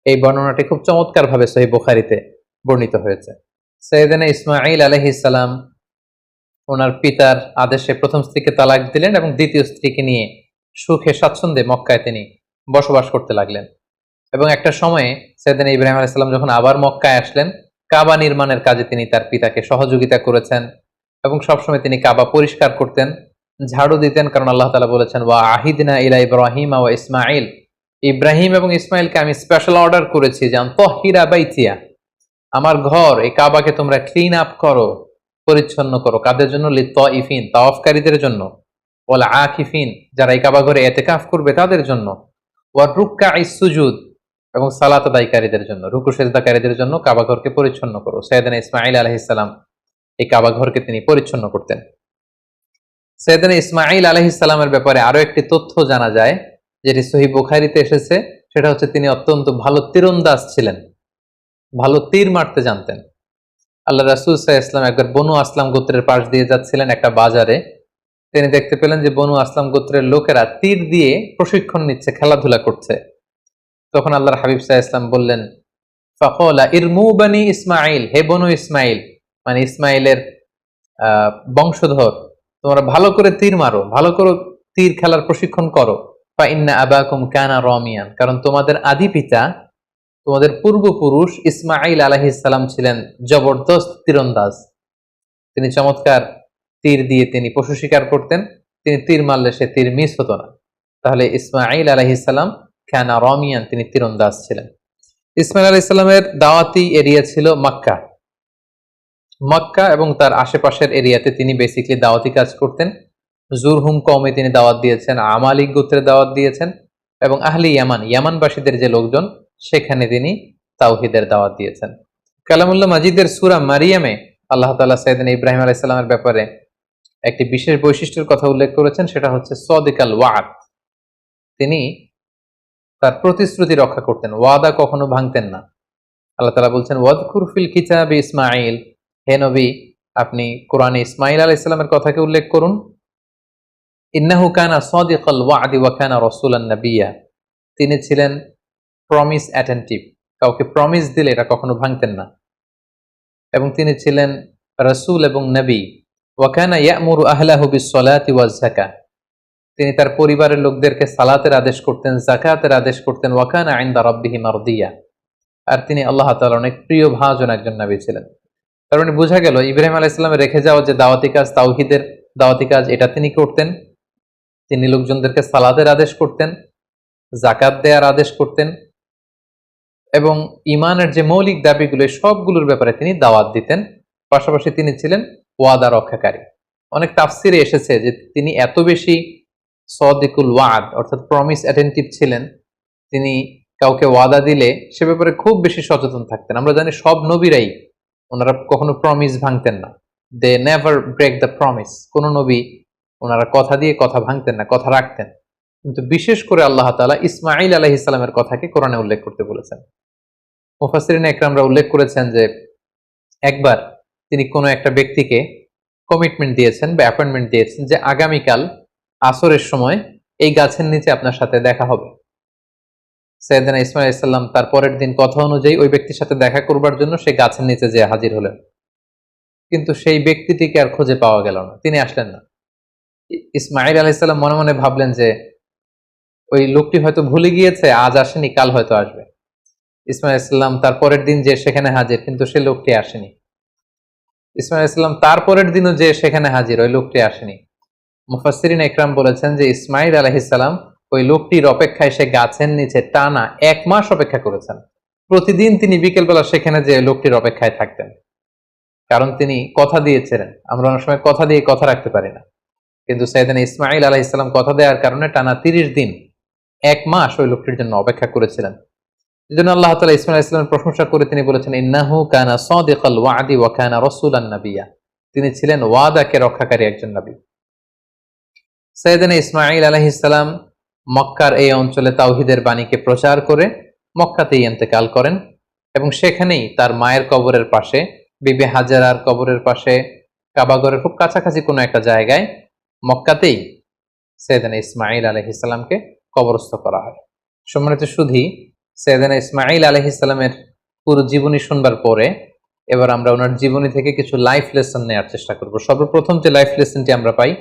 [SPEAKER 1] এই বর্ণনাটি খুব চমৎকার ভাবে সহিহ বুখারীতে বর্ণিত হয়েছে। সাইয়েদনা ইসমাঈল আলাইহিস সালাম ওনার পিতার আদেশে প্রথম স্ত্রীকে তালাক দিলেন এবং দ্বিতীয় স্ত্রীকে নিয়ে সুখে স্বাচ্ছন্দ্যে মক্কায় তিনি বসবাস করতে লাগলেন। এবং একটা সময়ে সাইয়েদনা ইব্রাহিম আলাইহিস সালাম যখন আবার মক্কায় আসলেন, কাবা নির্মাণের কাজে তিনি তার পিতাকে সহযোগিতা করেছেন এবং সবসময় তিনি কাবা পরিষ্কার করতেন, ঝাড়ু দিতেন, কারণ আল্লাহ তাআলা বলেছেন ওয়া আহিদনা ইলা ইব্রাহিম ওয়া ইসমাঈল, ইব্রাহিম এবং ইসমাইলকে আমি স্পেশাল অর্ডার করেছি যে তাহহিরা বাইতিয়া, আমার ঘর এই কাবাকে তোমরা ক্লিন আপ করো, পরিচ্ছন্ন করো। কাদের জন্য? লিত্তাইফিন, তাওয়াফকারীদের জন্য, ওয়াল আকিফিন, যারা এই কাবা ঘরে ইতিকাফ করবে তাদের জন্য, ওয়া রুকআইস সুজুদ, এবং সালাত আদায়কারীদের জন্য, রুকু সিজদাকারীদের জন্য কাবা ঘরকে পরিচ্ছন্ন করো। সাইয়েদনা ইসমাঈল আলাইহিস সালাম এই কাবা ঘরকে তিনি পরিচ্ছন্ন করতেন। সাইয়েদনা ইসমাঈল আলাইহিস সালামের ব্যাপারে আরো একটি তথ্য জানা যায় যেটি সহিহ বুখারীতে এসেছে, সেটা হচ্ছে তিনি অত্যন্ত ভালো তীরন্দাজ ছিলেন, ভালো তীর মারতে জানতেন। আল্লাহ রাসূল সাল্লাল্লাহু আলাইহি ওয়াসাল্লাম একবার বনু আসলাম গোত্রের পাশ দিয়ে যাচ্ছিলেন একটা বাজারে, তিনি দেখতে পেলেন যে বনু আসলাম গোত্রের লোকেরা তীর দিয়ে প্রশিক্ষণ নিচ্ছে, খেলাধুলা করছে। তখন আল্লাহর হাবিব সাল্লাল্লাহু আলাইহি ওয়াসাল্লাম বললেন ফাকালা ইরমু বানি ইসমাঈল, হে বনু ইসমাঈল, মানে ইসমাঈলের বংশধর, তোমরা ভালো করে তীর মারো, ভালো করে তীর খেলার প্রশিক্ষণ করো। ফা ইন্না আবাকুম কানা রামিয়ান, কারণ তোমাদের আদি পিতা, তোমাদের পূর্বপুরুষ ইসমাঈল আলাইহিস সালাম ছিলেন জবরদস্ত তীরন্দাজ। তিনি চমৎকার তীর দিয়ে তিনি পশু শিকার করতেন, তিনি তীর মারলে সে তীর মিস হতো না। তাহলে ইসমাঈল আলাইহিস সালাম কানা রামিয়ান, তিনি তীরন্দাজ ছিলেন। ইসমাঈল আলাইহিস সালামের দাওয়াতি এরিয়া ছিল মক্কা। মক্কা এবং তার আশেপাশের এরিয়াতে তিনি বেসিক্যালি দাওয়াতি কাজ করতেন। জুরহুম কওমে তিনি দাওয়াত দিয়েছেন, আমালিক গোত্রে দাওয়াত দিয়েছেন, এবং আহলি ইয়ামান, ইয়ামানবাসীদের যে লোকজন সেখানে তিনি তাওহীদের দাওয়াত দিয়েছেন। কালামুল্লাহ মাজিদের সূরা মারিয়ামে আল্লাহ তাআলা সাইয়েদনা ইব্রাহিম আলাইহিস সালামের ব্যাপারে একটি বিশেষ বৈশিষ্ট্যের কথা উল্লেখ করেছেন, সেটা হচ্ছে সাদিকাল ওয়াদ। তিনি তার প্রতিশ্রুতি রক্ষা করতেন, ওয়াদা কখনো ভাঙতেন না। আল্লাহ তাআলা বলছেন ওয়াযকুর ফিল কিতাবি ইসমাঈল, হে নবী আপনি কোরআনে ইসমাঈল আলাইহিস সালামের কথাকে উল্লেখ করুন। ইন্নাহু কানা সাদিকাল ওয়াদি ওয়া কানা রাসূলান নাবিয়্যা, তিনি ছিলেন প্রমিস অ্যাটেন্টিভ, কাউকে প্রমিস দিলে এটা কখনো ভাঙতেন না, এবং তিনি ছিলেন রাসূল এবং নবী। ওয়া কানা ইয়া'মুরু আহলাহু বিস-সালাতি ওয়াজ-যাকাত, তিনি তার পরিবারের লোকদেরকে সালাতের আদেশ করতেন, যাকাতের আদেশ করতেন। ওয়া কানা ইনদা রাব্বিহি মারদিয়া, আর তিনি আল্লাহ তাআলার অনেক প্রিয় ভাজন একজন নবী ছিলেন। তার মানে বোঝা গেল ইব্রাহিম আলাইহিস সালামের রেখে যাওয়া যে দাওয়াতি কাজ, তাওহীদের দাওয়াতি কাজ, এটা তিনি করতেন। তিনি লোকজনদেরকে সালাতের আদেশ করতেন, যাকাত দেওয়ার আদেশ করতেন, এবং ঈমানের যে মৌলিক দাবিগুলো সবগুলোর ব্যাপারে তিনি দাওয়াত দিতেন। পাশাপাশি তিনি ছিলেন ওয়াদা রক্ষাকারী। অনেক তাফসিরে এসেছে যে তিনি এত বেশি সাদিকুল ওয়াদ অর্থাৎ প্রমিস অ্যাটেন্টিভ ছিলেন, তিনি কাউকে ওয়াদা দিলে সে ব্যাপারে খুব বেশি সচেতন থাকতেন। আমরা জানি সব নবীরাই ওনারা কখনো প্রমিস ভাঙতেন না, they never break the promise. কোন নবী ওনারা কথা দিয়ে কথা ভাঙতেন না, কথা রাখতেন। কিন্তু বিশেষ করে আল্লাহ তাআলা ইসমাঈল আলাইহিস সালামের কথাকে কোরআনে উল্লেখ করতে বলেছেন। মুফাসসিরিন একরামরা উল্লেখ করেছেন যে একবার তিনি কোনো একটা ব্যক্তিকে কমিটমেন্ট দিয়েছেন বা অ্যাপয়েন্টমেন্ট দিয়েছেন যে আগামীকাল আসরের সময় এই গাছের নিচে আপনার সাথে দেখা হবে। সাইয়েদনা ইসমাঈল আলাইহিস সালাম তার পরের দিন কথা অনুযায়ী ওই ব্যক্তির সাথে দেখা করবার জন্য সে গাছের নিচে যেয়ে হাজির হলেন, কিন্তু সেই ব্যক্তিটিকে আর খুঁজে পাওয়া গেল না, তিনি আসলেন না। ইসমাঈল আলাইহিস সালাম মনে মনে ভাবলেন যে ওই লোকটি হয়তো ভুলে গিয়েছে, আজ আসেনি, কাল হয়তো আসবে। ইসমাঈল আলাইহিস সালাম তার পরের দিন যে সেখানে হাজির, কিন্তু সে লোকটি আসেনি। ইসমাঈল আলাইহিস সালাম তার পরের দিনও যে সেখানে হাজির, ওই লোকটি আসেনি। মুফাসসিরিন ইকরাম বলেছেন যে ইসমাঈল আলাইহিস সালাম ওই লোকটির অপেক্ষায় সে গাছের নিচে টানা 1 মাস অপেক্ষা করেছেন। প্রতিদিন তিনি বিকেলবেলা সেখানে যে লোকটির অপেক্ষায় থাকতেন, কারণ তিনি কথা দিয়েছিলেন। আমরা অনেক সময় কথা দিয়ে কথা রাখতে পারি না, কিন্তু সাইয়েদনা ইসমাঈল আলাইহিস সালাম কথা দেওয়ার কারণে টানা 30 দিন 1 মাস ওই লোকটির জন্য অপেক্ষা করেছিলেন। এজন্য আল্লাহ তাআলা ইসমাঈল আলাইহিস সালামের প্রশংসা করে তিনি বলেছেন ইন্নাহু কানা সাদিকাল ওয়াদি ওয়া কানা রাসূলান নাবিয়্যা, তিনি ছিলেন ওয়াদাকে রক্ষাকারী একজন নবী। সাইয়েদনা ইসমাঈল আলাইহিস সালাম মক্কার এই অঞ্চলে তাওহীদের বাণীকে প্রচার করে মক্কাতেই ইন্তেকাল করেন এবং সেখানেই তার মায়ের কবরের পাশে, বিবি হাজেরার কবরের পাশে, কাবাগরের খুব কাছাকাছি কোনো একটা জায়গায় মক্কাতেই সাইয়েদনা ইসমাঈল আলাইহিস সালামকে কবরস্থ করা হয়। সম্মানিত সুধী, সাইয়েদনা ইসমাঈল আলাইহিস সালামের পুরো জীবনী শুনবার পরে এবার আমরা ওনার জীবনী থেকে কিছু লাইফ লেসন নেওয়ার চেষ্টা করব। সর্বপ্রথম যে লাইফ লেসনটি আমরা পাই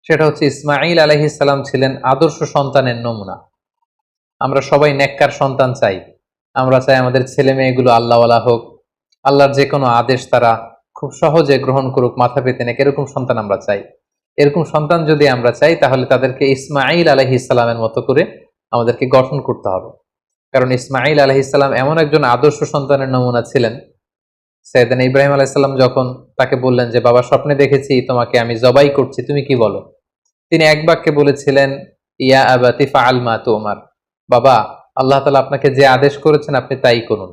[SPEAKER 1] সেটা হচ্ছে ইসমাঈল আলাইহিস সালাম ছিলেন আদর্শ সন্তানের নমুনা। আমরা সবাই নেককার সন্তান চাই, আমরা চাই আমাদের ছেলে মেয়েগুলো আল্লাহওয়ালা হোক, আল্লাহর যে কোনো আদেশ তারা খুব সহজে গ্রহণ করুক, মাথা পেতে নেক, এরকম সন্তান আমরা চাই। এরকম সন্তান যদি আমরা চাই তাহলে তাদেরকে ইসমাঈল আলাইহিস সালামের মতো করে আমাদেরকে গঠন করতে হবে, কারণ ইসমাঈল আলাইহিস সালাম এমন একজন আদর্শ সন্তানের নমুনা ছিলেন। সাইয়েদনা ইব্রাহিম আলাইহিস সালাম যখন তাকে বললেন যে বাবা স্বপ্নে দেখেছি তোমাকে আমি জবাই করছি, তুমি কি বলো, তিনি এক বাক্যে বলেছিলেন ইয়া আবাতি ফাআল মা তুমার, বাবা আল্লাহ তাআলা আপনাকে যে আদেশ করেছেন আপনি তাই করুন,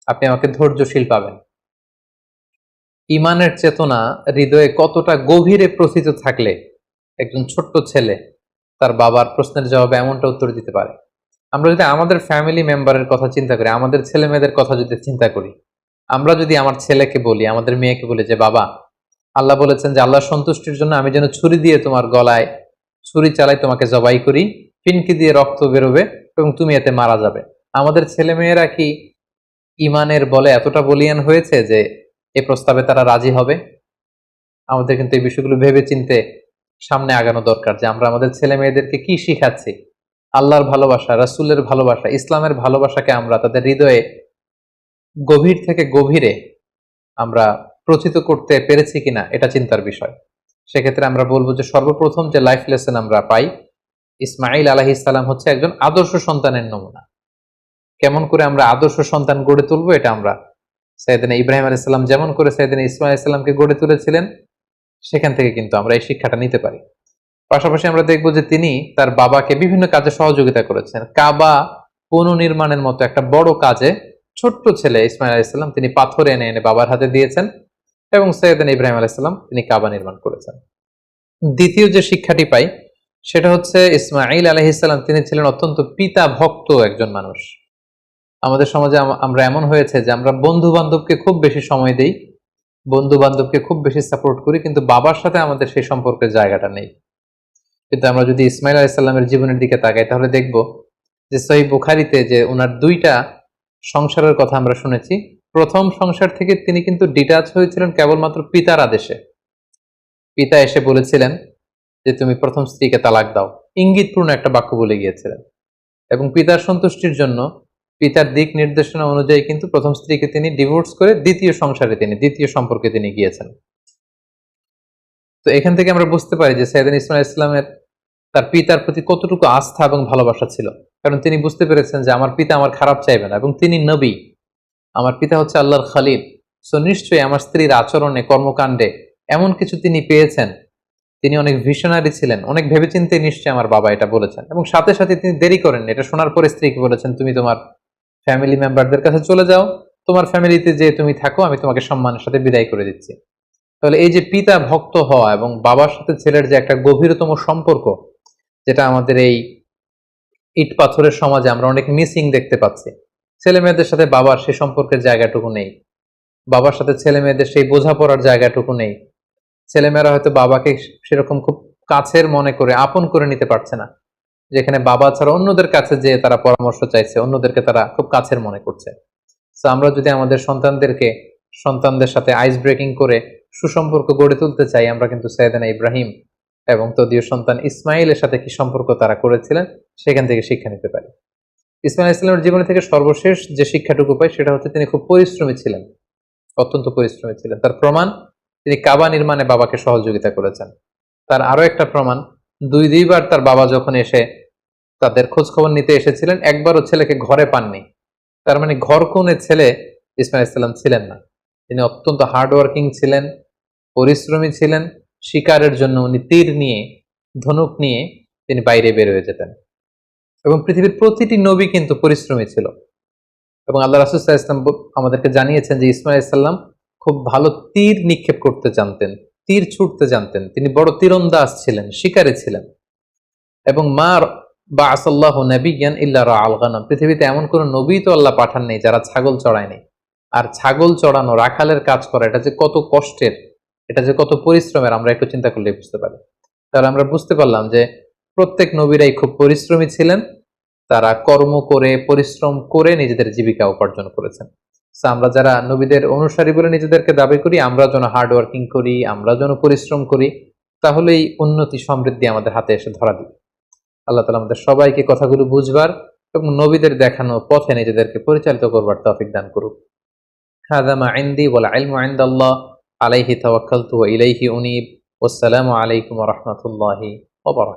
[SPEAKER 1] আপনি আমাকে ধৈর্যশীল পাবেন। ঈমানের চেতনা হৃদয়ে কতটা গভীরে প্রথিত থাকলে একজন ছোট্ট ছেলে তার বাবার প্রশ্নের জবাবে এমনটা উত্তর দিতে পারে। আমরা যদি আমাদের ফ্যামিলি মেম্বারের কথা চিন্তা করি, আমাদের ছেলে মেয়েদের কথা যদি চিন্তা করি, আমরা যদি আমার ছেলেকে বলি, আমাদের মেয়েকে বলি যে বাবা আল্লাহ বলেছেন যে আল্লাহর সন্তুষ্টির জন্য আমি যেন ছুরি দিয়ে তোমার গলায় ছুরি চালাই, তোমাকে জবাই করি, ফিনকি দিয়ে রক্ত বেরোবে এবং তুমি এতে মারা যাবে, আমাদের ছেলে মেয়েরা কি ঈমানের বলে এতটা বলিয়ান হয়েছে যে এই প্রস্তাবে তারা রাজি হবে? আমাদের কিন্তু এই বিষয়গুলো ভেবে চিন্তে সামনে আগানো দরকার যে আমরা আমাদের ছেলে মেয়েদেরকে কি শিখাচ্ছি। আল্লাহর ভালোবাসা, রাসূলের ভালোবাসা, ইসলামের ভালোবাসাকে আমরা তাদের হৃদয়ে গভীর থেকে গভীরে আমরা প্রচিত করতে পেরেছি কিনা এটা চিন্তার বিষয়। সেক্ষেত্রে আমরা বলবো যে সর্বপ্রথম যে লাইফ লেসন আমরা পাই, ইসমাঈল আলাইহিস সালাম হচ্ছে একজন আদর্শ সন্তানের নমুনা। কেমন করে আমরা আদর্শ সন্তান গড়ে তুলবো, এটা আমরা সাইয়েদনা ইব্রাহিম আলাইহিস সালাম যেমন করে সাইয়েদনা ইসমাঈল আলাইহিস সালামকে গড়ে তুলেছিলেন সেখান থেকে কিন্তু আমরা এই শিক্ষাটা নিতে পারি। পাশাপাশি আমরা দেখবো যে তিনি তার বাবাকে বিভিন্ন কাজে সহযোগিতা করেছেন। কাবা পুনর্নির্মাণের মতো একটা বড় কাজে ছোট্ট ছেলে ইসমাঈল আলাইহিস সালাম তিনি পাথর এনে এনে বাবার হাতে দিয়েছেন এবং সাইয়েদনা ইব্রাহিম আলাইহিস সালাম তিনি কাবা নির্মাণ করেছেন। দ্বিতীয় যে শিক্ষাটি পাই সেটা হচ্ছে ইসমাঈল আলাইহিস সালাম তিনি ছিলেন অত্যন্ত পিতা ভক্ত একজন মানুষ। আমাদের সমাজে আমরা এমন হয়েছে যে আমরা বন্ধু বান্ধবকে খুব বেশি সময় দেই, বন্ধু বান্ধবকে খুব বেশি সাপোর্ট করি, কিন্তু বাবার সাথে আমাদের সেই সম্পর্কের জায়গাটা নেই। কিন্তু আমরা যদি ইসমাঈল আলাইহিস সালামের জীবনের দিকে তাকাই তাহলে দেখব যে সহিহ বুখারীতে যে ওনার 2টা সংসারের কথা আমরা শুনেছি। প্রথম সংসার থেকে তিনি কিন্তু ডিটাচ হয়েছিলেন কেবলমাত্র পিতার আদেশে। পিতা এসে বলেছিলেন যে তুমি প্রথম স্ত্রীকে তালাক দাও, ইঙ্গিতপূর্ণ একটা বাক্য বলে গিয়েছিলেন এবং পিতার সন্তুষ্টির জন্য পিতার দিক নির্দেশনা অনুযায়ী কিন্তু প্রথম স্ত্রীকে তিনি ডিভোর্স করে দ্বিতীয় সম্পর্কে তিনি গিয়েছেন। তো এখান থেকে আমরা বুঝতে পারি যে সাইয়েদনা ইসমাঈল আলাইহিস সালামের তার পিতার প্রতি কতটুকু আস্থা এবং ভালোবাসা ছিল, কারণ তিনি বুঝতে পেরেছেন যে আমার পিতা আমার খারাপ চাইবে না এবং তিনি নবী, আমার পিতা হচ্ছে আল্লাহর খলিল, সো নিশ্চয়ই আমার স্ত্রীর আচরণে কর্মকাণ্ডে এমন কিছু তিনি পেয়েছেন, তিনি অনেক ভিশনারি ছিলেন, অনেক ভেবেচিন্তে নিশ্চয়ই আমার বাবা এটা বলেছেন। এবং সাথে সাথে তিনি দেরি করেননি, এটা শোনার পরে স্ত্রীকে বলেছেন তুমি তোমার ফ্যামিলি মেম্বারদের কাছে চলে যাও, তোমার ফ্যামিলিতে যে তুমি থাকো, আমি তোমাকে সম্মানের সাথে বিদায় করে দিচ্ছি। তাহলে এই যে পিতা ভক্ত হওয়া এবং বাবার সাথে ছেলের যে একটা গভীরতম সম্পর্ক, যেটা আমাদের এই ইট পাথরের সমাজে আমরা অনেক মিসিং দেখতে পাচ্ছি। ছেলে মেয়েদের সাথে বাবার সে সম্পর্কের জায়গাটুকু নেই, বাবার সাথে ছেলে মেয়েদের সেই বোঝাপড়ার জায়গাটুকু নেই। ছেলেমেয়েরা হয়তো বাবাকে সেরকম খুব কাছের মনে করে আপন করে নিতে পারছে না, যেখানে বাবা ছাড়া অন্যদের কাছে যে তারা পরামর্শ চাইছে, অন্যদেরকে তারা খুব কাছের মনে করছে। তো আমরা যদি আমাদের সন্তানদের সাথে আইস ব্রেকিং করে সুসম্পর্ক গড়ে তুলতে চাই, আমরা কিন্তু সাইয়েদনা ইব্রাহিম এবং তদীয় সন্তান ইসমাইলের সাথে কি সম্পর্ক তারা করেছিলেন সেখান থেকে শিক্ষা নিতে পারি। ইসমাইল ইসলামের জীবনে থেকে সর্বশেষ যে শিক্ষাটুকু পাই সেটা হচ্ছে তিনি খুব পরিশ্রমী ছিলেন, অত্যন্ত পরিশ্রমী ছিলেন। তার প্রমাণ, তিনি কাবা নির্মাণে বাবাকে সহযোগিতা করেছেন। তার আরো একটা প্রমাণ, দুইবার তার বাবা যখন এসে তাদের খোঁজ খবর নিতে এসেছিলেন, একবারও ছেলেকে ঘরে পাননি। তার মানে ঘর কোণে ছেলে ইসমাইল ইসলাম ছিলেন না। তিনি অত্যন্ত হার্ডওয়ার্কিং ছিলেন, পরিশ্রমী ছিলেন। শিকারের জন্য উনি তীর নিয়ে, ধনুক নিয়ে তিনি বাইরে বের হয়ে যেতেন। এবং পৃথিবীর প্রতিটি নবী কিন্তু পরিশ্রমী ছিল। এবং আল্লাহ রাসূল সাল্লাল্লাহু আলাইহি ওয়াসাল্লাম আমাদেরকে জানিয়েছেন যে ইসমাইল ইসলাম খুব ভালো তীর নিক্ষেপ করতে জানতেন, তীর ছুটতে জানতেন। তিনি বড় তীরন্দাজ ছিলেন, শিকারী ছিলেন। এবং মার বাআসাল্লাহু নাবিয়্যান ইল্লা রাআল গানাম, পৃথিবীতে এমন কোন নবী তো আল্লাহ পাঠান নেই যারা ছাগল চড়ায়নি। আর ছাগল চড়ানো, রাখালের কাজ করা, এটা যে কত কষ্টের, এটা যে কত পরিশ্রমের, আমরা একটু চিন্তা করলে বুঝতে পারি। তাহলে আমরা বুঝতে পারলাম যে প্রত্যেক নবীরাই খুব পরিশ্রমী ছিলেন। তারা কর্ম করে, পরিশ্রম করে নিজেদের জীবিকা উপার্জন করেছেন। আমরা যারা নবীদের অনুসারী বলে নিজেদেরকে দাবি করি, আমরা যেন হার্ড ওয়ার্কিং করি, আমরা যেন পরিশ্রম করি, তাহলেই উন্নতি সমৃদ্ধি আমাদের হাতে এসে ধরা দিবে। আল্লাহ তাআলা আমাদের সবাইকে কথাগুলো বুঝবার এবং নবীদের দেখানো পথে নিজেদেরকে পরিচালিত করবার তৌফিক দান করুক। হাযা মা ইনদি ওয়াল ইলমু ইনদাল্লাহ আলাইহি তাওয়াক্কালতু ওয়া ইলাইহি উনীব। ওয়াসসালামু আলাইকুম ওয়া রাহমাতুল্লাহি ওয়া বারাকাতুহু।